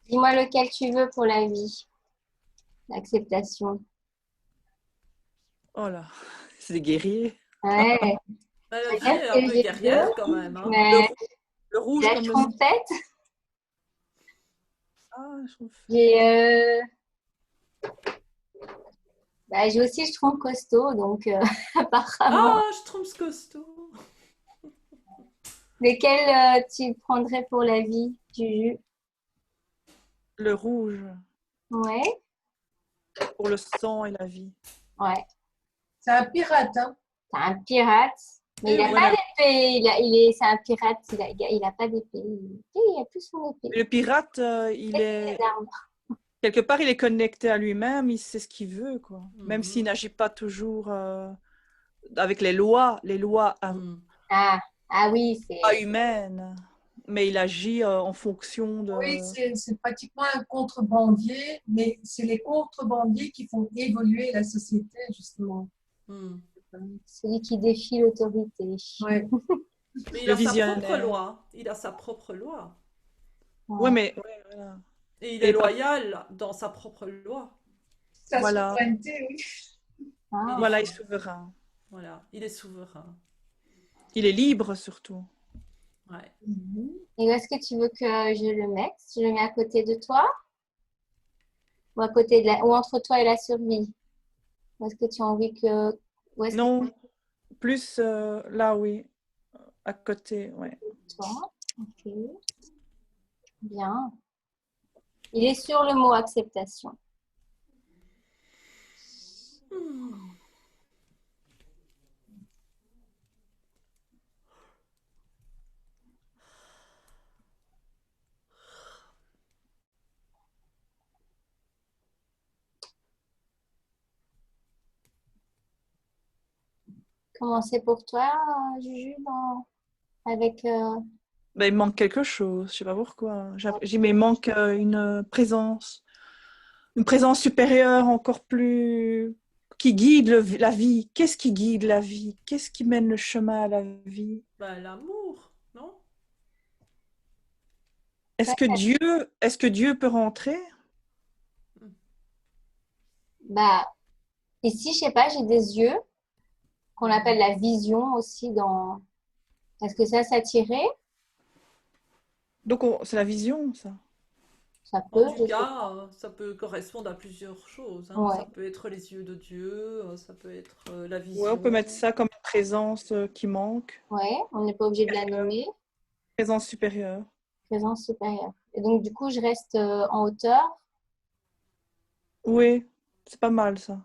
Dis-moi lequel tu veux pour la vie. L'acceptation. Oh là, c'est des guerriers. Ouais. Bah, la Je vie regarde est ce un que peu j'ai deux. guerrière quand même, hein. Mais Le rouge la comme le... trompette, Ah, je trouve... j'ai bah, j'ai aussi, je trouve costaud, donc apparemment. Ah, je trompe ce costaud. Lequel tu prendrais pour la vie, Juju? Le rouge, Ouais, pour le sang et la vie. ouais. C'est un pirate, hein. C'est un pirate, mais il Eh n'a oui. pas Voilà. d'épée. C'est un pirate, il a pas d'épée. Il a plus son épée. Le pirate, Et des armes. quelque part, il est connecté à lui-même, il sait ce qu'il veut, quoi. Même s'il Mhm. n'agit pas toujours avec les lois Hmm. Ah, ah oui, pas c'est. humaines, mais il agit en fonction Oui, de... c'est pratiquement un contrebandier, mais c'est les contrebandiers qui font évoluer la société, justement. Hmm. Celui qui défie l'autorité. Ouais. Mais il le a sa propre visionnaire. loi. Il a sa propre loi. Ouais, Ouais. mais ouais, voilà. Et il est Et pas- loyal dans sa propre loi. Sa voilà, souveraineté, oui. Il est Ah. voilà, il est sou- souverain. Voilà, il est souverain. Il est libre surtout. Ouais. Mhm. Et où est-ce que tu veux que je le mette? Je le mets à côté de toi ou à côté de ou entre toi et la survie? Où est-ce que tu as envie que où est-ce que Non, plus là, oui, à côté, ouais. toi? Ok, bien. Il est sur le mot acceptation. Hmm. Comment c'est pour toi, Juju, avec Ben, il manque quelque chose, je sais pas pourquoi. Mais il manque une présence supérieure encore plus qui guide la vie. Qu'est-ce qui guide la vie? Qu'est-ce qui mène le chemin à la vie? Bah, l'amour, non? Est-ce que Dieu peut rentrer? Hmm. bah ici, je sais pas, j'ai des yeux qu'on appelle la vision aussi dans. Est-ce que ça tirait? Donc c'est la vision, ça. Ça En peut, tout je sais pas. cas, ça peut correspondre à plusieurs choses, hein. Ça Ouais. peut être les yeux de Dieu, ça peut être la Ouais, on peut vision. mettre ça comme une présence qui manque, Ouais, on n'est pas obligé de la nommer. présence supérieure. Présence supérieure. Et donc, du coup, je reste en hauteur. Oui, c'est pas mal ça.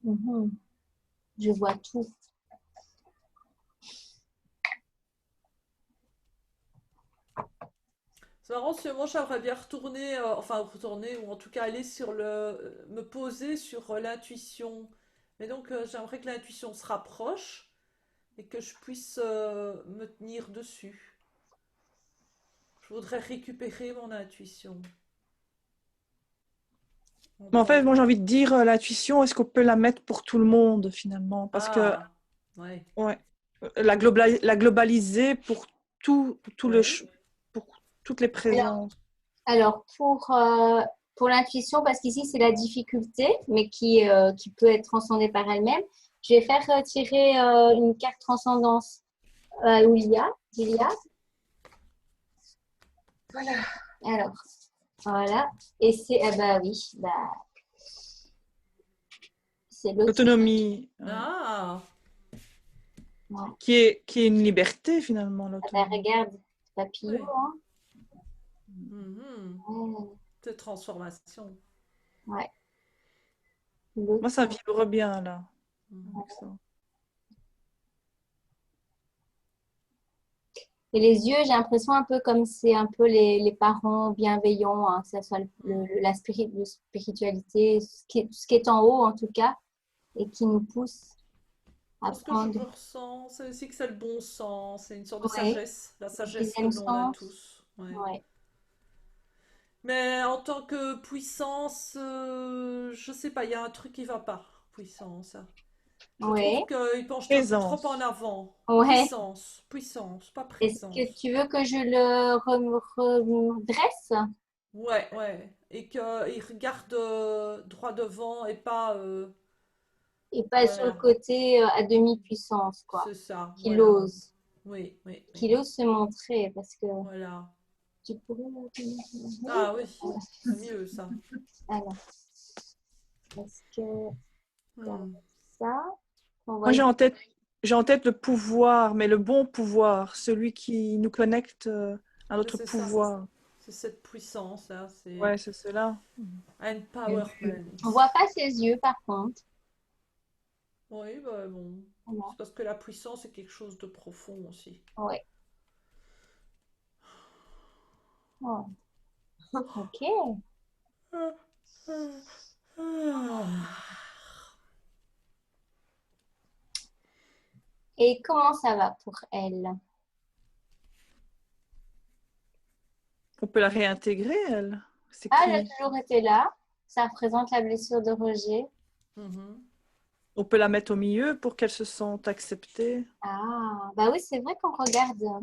Mhm. Je vois tout. C'est marrant, parce que moi j'aimerais bien retourner, enfin retourner, ou en tout cas aller sur me poser sur l'intuition. Mais donc j'aimerais que l'intuition se rapproche et que je puisse me tenir dessus. Je voudrais récupérer mon intuition. Mais en fait, Entendre. moi j'ai envie de dire l'intuition, est-ce qu'on peut la mettre pour tout le monde finalement? Parce que Ah, ouais, ouais, la globaliser pour tout ouais. pour toutes les Alors, présences. alors, pour l'intuition, parce qu'ici, c'est la difficulté, mais qui peut être transcendée par elle-même, je vais faire tirer une carte transcendance. Julia. Voilà. Alors, voilà. Et c'est, ah bah oui, bah, c'est l'autre. L'autonomie, Ah, Ouais. qui est une liberté finalement, Ah bah, l'autonomie. regarde, papillon, oui. hein. Mhm. Ouais, Cette transformation. ouais. Moi, ça L'autre. vibre bien là. Mhm. Avec ça. Et les yeux, j'ai l'impression un peu comme c'est un peu les parents bienveillants, hein, que ce soit la spiritualité, ce qui est en haut en tout cas, et qui nous pousse à Moi, ce que je prendre. ressens, c'est aussi que c'est le bon sens, c'est une sorte de Ouais, sagesse, la le sagesse que sixième l'on a sens. tous. Ouais. Ouais. Mais en tant que puissance, je sais pas, il y a un truc qui va pas. Puissance, hein. Je trouve Ouais. qu'il penche trop en Présence. avant. Ouais. Puissance, puissance, pas Est-ce que présence. tu veux que je le redresse Ouais, ouais. Et qu'il regarde droit devant et pas... et pas sur le voilà, côté à demi-puissance, quoi. c'est ça, Qu'il voilà. ose. Oui, oui, oui. Qu'il ose se montrer parce que Voilà. tu pourrais. Ah oui, c'est mieux ça. Alors, est-ce que comme Hmm. ça, on Moi, voit. j'ai en tête le pouvoir, mais le bon pouvoir, celui qui nous connecte à Mais notre c'est ça, pouvoir. c'est cette puissance-là, c'est Ouais, c'est cela. On empowerment. voit pas ses yeux par contre. Oui, bah bon. Voilà. C'est parce que la puissance est quelque chose de profond aussi. Ouais. Oh, ok. Et comment ça va pour elle? On peut la réintégrer, elle. C'est Ah, elle a qui? toujours été là. Ça représente la blessure de rejet. Mhm. On peut la mettre au milieu pour qu'elle se sente acceptée. Ah, bah oui, c'est vrai qu'on regarde. On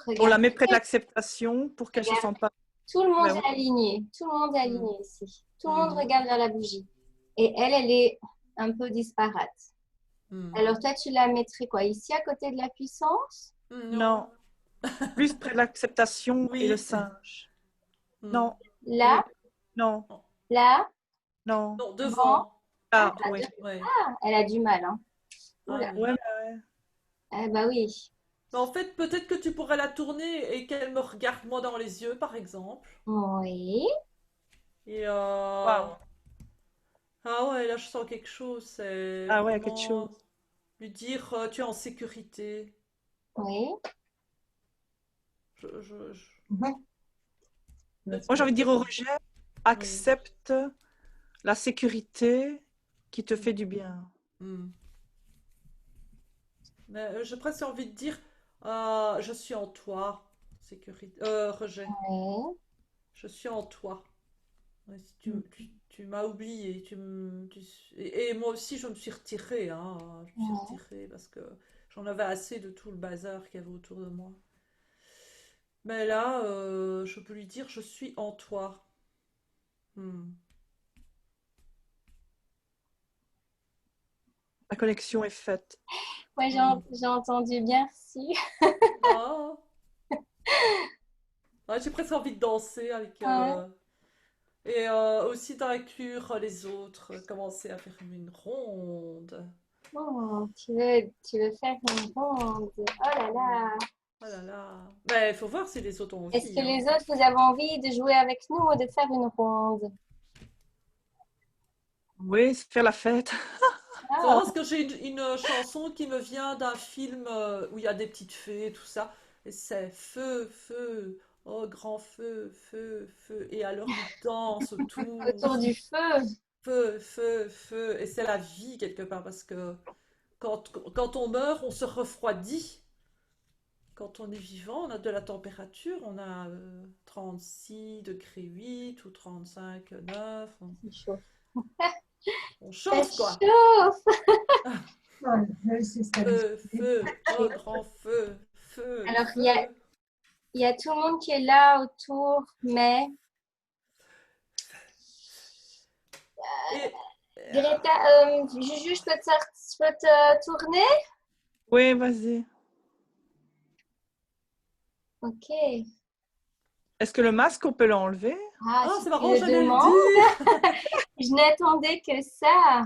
Regarde, la met près de l'acceptation pour qu'elle se regarde. sente pas. Tout le monde Ben est oui. aligné. Tout le monde est Mhm. aligné ici. Tout le monde Mhm. regarde vers la bougie. Et elle, elle est un peu disparate. Mhm. Alors toi, tu la mettrais quoi? Ici, à côté de la puissance? Non. Non, plus près de l'acceptation et le Oui. singe. Mhm. Non, Là, oui. Non, Non. là, non. Non, devant. devant. Ah, Ah, oui. Ouais. ah, elle a du mal, hein. Ah Oula. oui. Ouais, Eh bah oui. Mais en fait, peut-être que tu pourrais la tourner et qu'elle me regarde moi dans les yeux, par exemple. Oui. Et waouh. ah ouais, là je sens quelque chose. C'est Ah ouais, quelque chose. vraiment lui dire tu es en sécurité. Oui. Je... Moi, j'ai envie de dire au rejet, Oui. accepte la sécurité qui te Mm. fait du bien. Mm. Mais j'ai presque envie de dire je suis en toi. Sécurité. Rejet. Oui. Je suis en toi. Ouais, si tu m'as oublié. Et moi aussi, je me suis retirée. Hein. Je me suis Oui. retirée parce que j'en avais assez de tout le bazar qu'il y avait autour de moi. Mais là, je peux lui dire, je suis en toi. Hmm. La connexion est faite. Ouais, Hmm. j'ai entendu bien reçu. Ah. Ouais, j'ai presque envie de danser avec... Ouais. et aussi d'inclure les autres, commencer à faire une ronde. Oh, tu veux faire une ronde. Oh là Hmm. là. Oh là là. Ben, il faut voir si les autres ont Est-ce envie, que hein. les autres, vous avez envie de jouer avec nous ou de faire une ronde? Oui, c'est faire la fête. C'est marrant Ah, parce que j'ai une chanson qui me vient d'un film où il y a des petites fées et tout ça. Et c'est feu, feu, oh grand feu, feu, feu. Et alors ils dansent autour autour. du feu. Feu, feu, feu. Et c'est la vie quelque part parce que quand on meurt, on se refroidit. Quand on est vivant, on a de la température, on a 6 degrés 8 ou 35,9. C'est chaud. On Ça chauffe quoi. chauffe. Voilà, elle s'est Feu, stabilisée. feu, oh grand feu, feu, Alors, feu. il y a tout le monde qui est là autour, mais Et Greta, Juju, je peux te tourner? Oui, vas-y. Ok. Est-ce que le masque, on peut l'enlever? Ah, Ah, si c'est tu marrant, le j'allais le demandes, dire. je n'attendais que ça.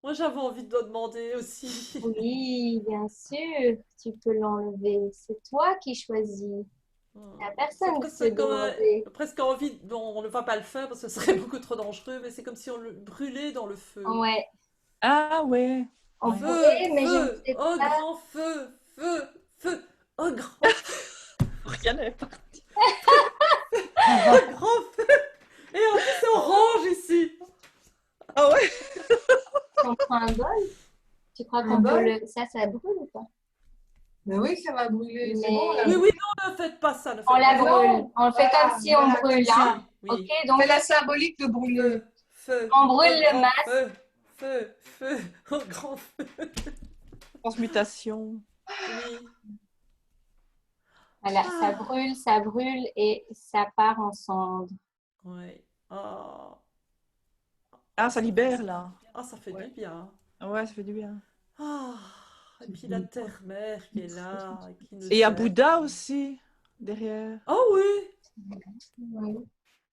Moi, j'avais envie de le demander aussi. Oui, bien sûr, tu peux l'enlever. C'est toi qui choisis. Il n'y a C'est personne qui presque peut comme, demander. presque envie. Bon, on ne va pas le faire parce que ce serait beaucoup trop dangereux, mais c'est comme si on le brûlait dans le feu. Ouais, Ah ouais. on Ouais. Feu, pourrait, mais je ne feu, sais oh pas. grand feu, feu, feu, oh grand feu, Rien n'est pas. oh grand feu. Et en plus, c'est orange ici. Ah ouais. On prend un bol. Tu crois Un qu'on peut bol? ça brûle ou pas? Mais oui, ça va brûler. C'est bon, Mais là. Oui, oui, non, ne faites pas ça, ne on faites la pas ça. brûle. On le fait Voilà, comme si on voilà, brûle, comme ça. hein. Oui, Ok, oui. donc C'est la symbolique de brûler. Feu, feu, on brûle oh le grand masque. feu, feu, feu, oh grand feu. Transmutation. Oui. Voilà, Ah, ça brûle et ça part en cendre. ouais. Ah, Ah, ça libère là. ah, ça fait du Ouais. bien. Ouais, ça fait du bien. Ah, et puis la terre-mère qui est là, et qui Et il y nous a aide. Bouddha aussi derrière. Oh oui, Ouais.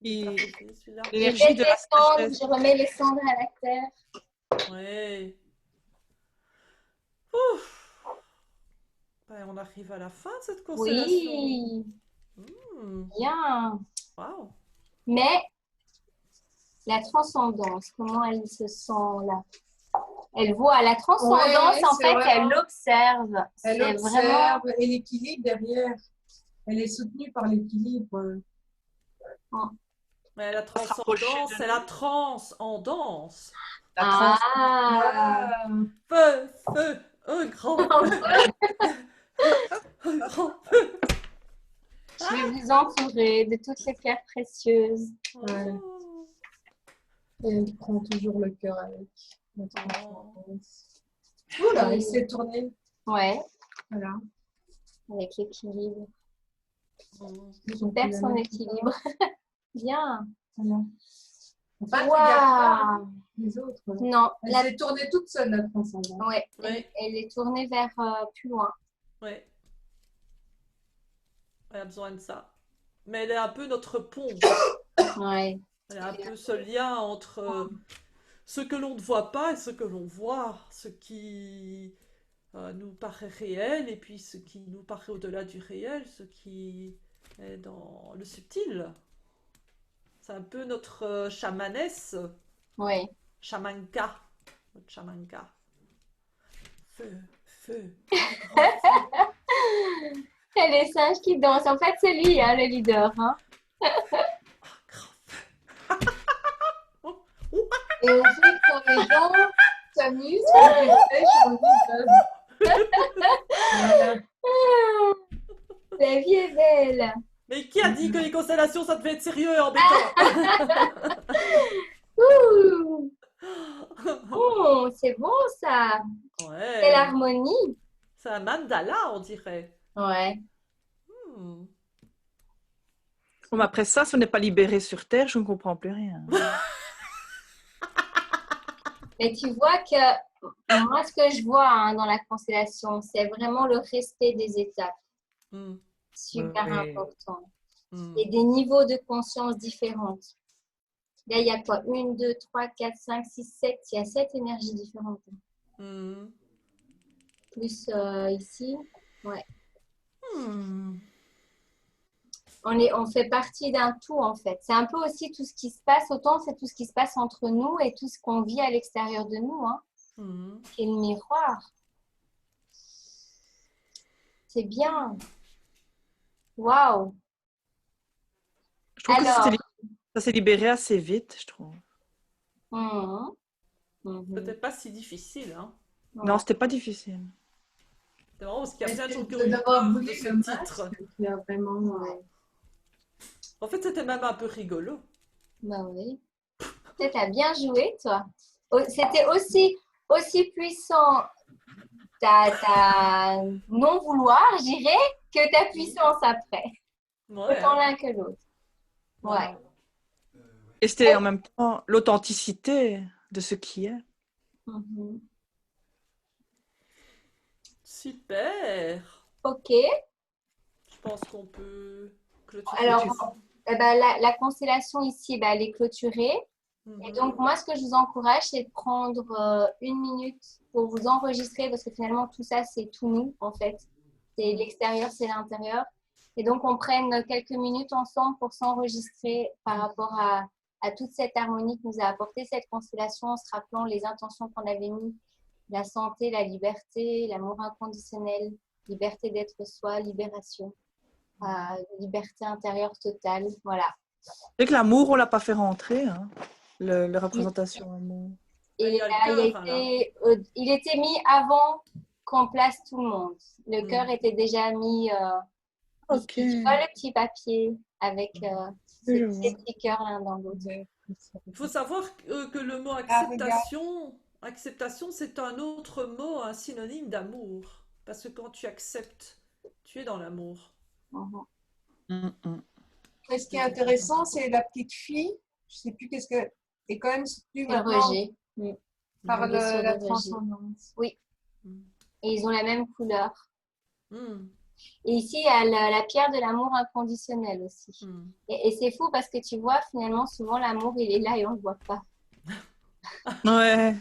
il est Et arrivé celui-là. Je l'énergie jette de les la cendres, sagesse. je remets les cendres à la terre. Ouais. Ouf. Ben, on arrive à la fin de cette constellation. Oui, Hmm, bien. waouh. Mais la transcendance, comment elle se sent là? Elle voit la transcendance, Ouais, en c'est fait, vraiment. elle observe. Elle C'est observe vraiment. et l'équilibre derrière. Elle est soutenue par l'équilibre. Mais la On va se rapprocher transcendance, de c'est la nous. transe en danse. La trans. Ah! Ah, Feu, feu, un grand feu, un grand feu. Je vais vous entourer de toutes les pierres précieuses. ouais. Oh, Et elle prend toujours le cœur avec la oh. transcendance. Oula, Oui. il s'est tourné. Ouais, Voilà. avec l'équilibre. Hmm. Ils ont Il perd pris la son main. équilibre. Bien. Voilà. Enfin, tu regardes pas Waouh! les autres. Non, Elle la... s'est tournée toute seule, la transcendance. ouais, Oui, elle est tournée vers plus loin. oui. Elle a besoin de ça. Mais elle est un peu notre pont. Ouais. Elle est un peu ce lien entre ce que l'on ne voit pas et ce que l'on voit, ce qui nous paraît réel et puis ce qui nous paraît au-delà du réel, ce qui est dans le subtil. C'est un peu notre chamanesse, Ouais. chamanka, notre chamanka. Feu, feu, un grand feu, Et les singes qui dansent. En fait, c'est lui, hein, le leader. Hein. grand feu. Oh, oh, Et ensuite, quand les gens s'amusent, quand ils pêchent, on dit voilà. Ah, la vie est belle. mais qui a dit que les constellations ça devait être sérieux et embêtant? Ouh. Oh, c'est bon ça. Quelle Ouais, harmonie. c'est un mandala on dirait. Ouais. Hmm. Comme après ça, si on n'est pas libéré sur Terre, je ne comprends plus rien. Mais tu vois que moi, ce que je vois hein, dans la constellation, c'est vraiment le respect des étapes. Hmm, Super Oui. important. hmm. Et des niveaux de conscience différentes. Là, il y a quoi? 1, 2, 3, 4, 5, 6, 7. Il y a 7 énergies différentes. Hmm. Plus ici. Ouais. Hmm. On fait partie d'un tout, en fait. C'est un peu aussi tout ce qui se passe. Autant c'est tout ce qui se passe entre nous et tout ce qu'on vit à l'extérieur de nous. Hein, Hmm. qui est le miroir. C'est bien. Waouh. Je trouve que Alors. ça s'est libéré assez vite, je trouve. Mhm, mhm. C'était pas si difficile, hein. Ouais. Non, c'était pas difficile. C'est marrant parce qu'il y a Est-ce plein de gens que qui ont eu d'avoir peur de brûlé ce le titre. masque, qui a vraiment. En fait, c'était même un peu rigolo. Bah oui. Peut-être à bien joué, toi. C'était aussi puissant ta non-vouloir, je dirais, que ta puissance après. Ouais, Autant hein. l'un que l'autre. Ouais. Wow. Et c'était en même temps l'authenticité de ce qui est. Mhm. Super. Ok. Je pense qu'on peut clôturer. Alors, la constellation ici, elle est clôturée. Et donc, moi, ce que je vous encourage, c'est de prendre 1 minute pour vous enregistrer parce que finalement, tout ça, c'est tout nous, en fait. C'est l'extérieur, c'est l'intérieur. Et donc, on prenne quelques minutes ensemble pour s'enregistrer par rapport à toute cette harmonie que nous a apporté cette constellation, en se rappelant les intentions qu'on avait mises, la santé, la liberté, l'amour inconditionnel, liberté d'être soi, libération, liberté intérieure totale. Voilà. C'est que l'amour, on ne l'a pas fait rentrer, hein, la représentation amour. Et Il y a là, le cœur, là. il était mis avant qu'on place tout le monde. Le cœur était déjà mis. Ok. Tu vois le petit papier avec Oui, je ces vois. petits cœurs l'un dans l'autre. Il faut savoir que le mot Ah, regarde. acceptation, c'est un autre mot, un synonyme d'amour. Parce que quand tu acceptes, tu es dans l'amour. Et ce qui est intéressant, c'est la petite fille, je ne sais plus qu'est-ce que, est quand même soutenue C'est le maintenant rejet. par La blessure la de rejet. transcendance. Oui. Et ils ont la même couleur. Mm. Et ici, il y a la pierre de l'amour inconditionnel aussi. Mm. Et c'est fou parce que tu vois, finalement, souvent, l'amour, il est là et on ne le voit pas. Ouais.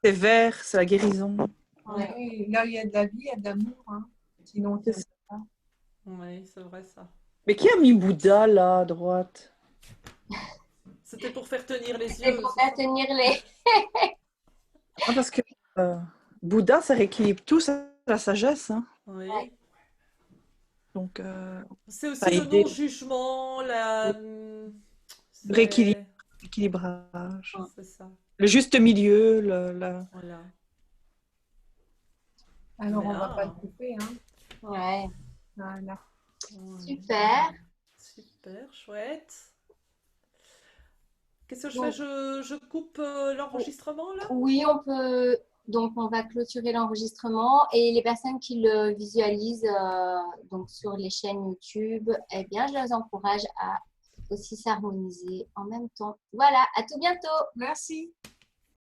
C'est vert, c'est la guérison. Ouais. Oui, là, il y a de la vie, il y a de l'amour. Hein. Sinon, C'est ça. Oui, c'est vrai ça. Mais qui a mis Bouddha là à droite? C'était pour faire tenir les C'est yeux. pour c'est faire ça tenir les. Ah, parce que Bouddha, ça rééquilibre tout, c'est la sagesse. Hein. Oui. Ouais. Donc, C'est ça a aussi le aidé non-jugement, le c'est rééquilibrage. c'est ça. Le juste milieu, Voilà. Alors, Mais on ne va pas le couper. Hein. Ouais. Voilà. Ouais. Super. Super, chouette. Qu'est-ce que je Donc, fais? Je coupe l'enregistrement là? oui, on peut. Donc, on va clôturer l'enregistrement et les personnes qui le visualisent donc sur les chaînes YouTube, eh bien, je les encourage à aussi s'harmoniser en même temps. Voilà, à tout bientôt. Merci.